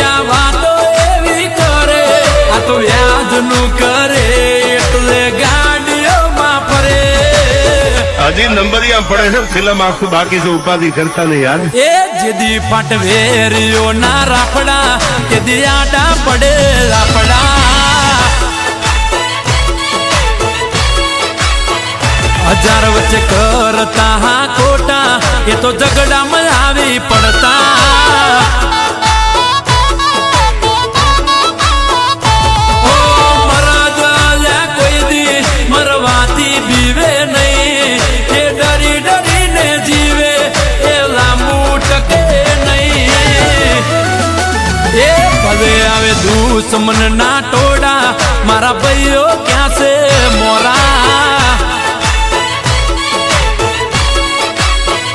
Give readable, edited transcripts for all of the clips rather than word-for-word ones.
આ વાતો એવી કરે આ તો વ્યાજ નું કરે એટલે ગાડીઓમાં ફરે હજી નંબરિયા પડે છે ફિલ્મ આખું બાકી છે ઉપાધિ કરતા નહીં યાર એ જેદી ફાટવેરીઓ ના રાફડા કેદી આડા પડે રાફડા હજાર વચ્ચે કરતા હા ખોટા એ તો ઝઘડામાં આવી પડતા ઓ મરા કોઈ દી મરવાથી બીવે નહીં એ ડરી ડરીને જીવે એ લાંબુ ટકે નહીં એ ભલે આવે દુશ્મન ના ટોળા મારા ભાઈઓ ક્યાં છે મોરા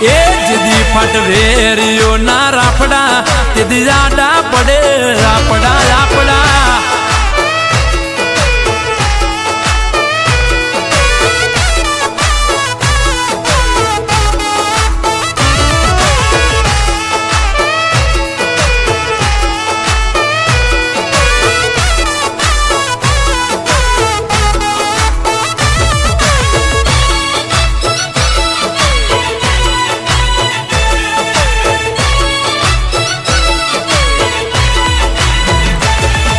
એ જેદી ફાટવેરીઓ ના રાફડા તેદી આડા પડે રાફડા રાફડા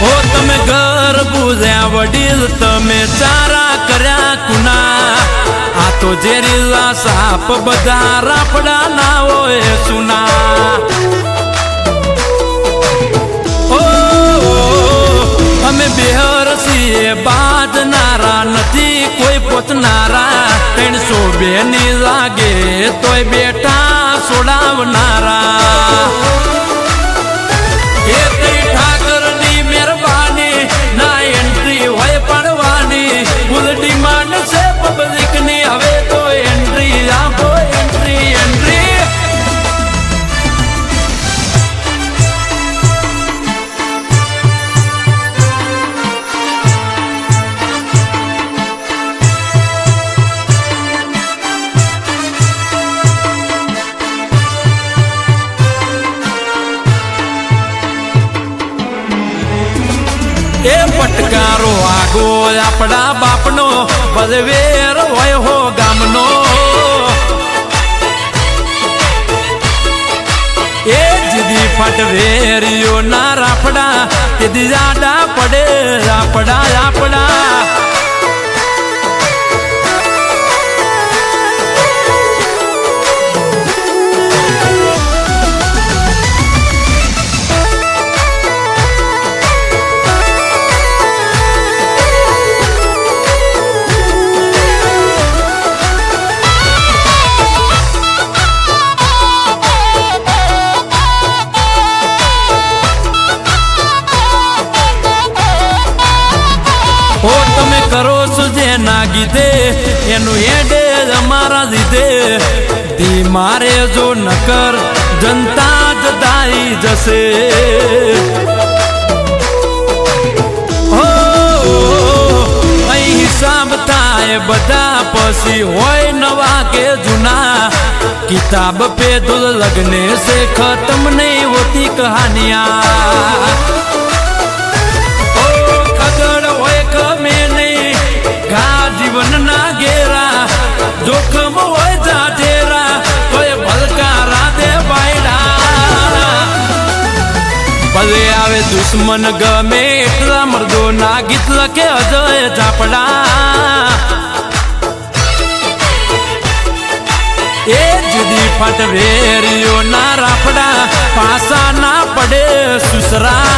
ઓ તમે ઘર પૂજ્યા વડીલ તમે ચારા કર્યા કુના આ તો ઝેરીલા સાપ બધા રાફડા ના હોય સુના ઓ અમે બેહર છીએ બાજનારા નથી કોઈ પોતનારા 300 બેની લાગે તોય બેઠા સોડાવનારા એ ઠાકરની મહેરબાની ના એન્ટ્રી હોય પડવાની ફૂલ ડિમાન્ડ છે પબ્લિક ની હવે તો એન્ટ્રી આપો એન્ટ્રી એન્ટ્રી એ પટકારો આગો આપણા બાપનો બલવેર હોય હો ગામનો એ જીદી ફાટવેરીઓ ના રાફડા તેદી આડા પડે રાફડા રાફડા ઓ તમે કરો છો જેના ગીધે એનું એડે અમારા લીધે ધી મારે જો નકર જનતા જ દાઈ જશે ઓ અહીં હિસાબ થાય બધા પછી હોય નવા કે જૂના કિતાબ पे दुल लगने से खत्म नहीं होती कहानियां जीवन ना घेरा जोखम हो जाटेरा तो भलकारा दे बायडा भले आवे दुश्मन गमे એટલા મર્દો ના ગીત લખે અજય ઝાપડા એ જુદી ફાટવેરીઓ ના રાફડા પાસા ના પડે સુસરા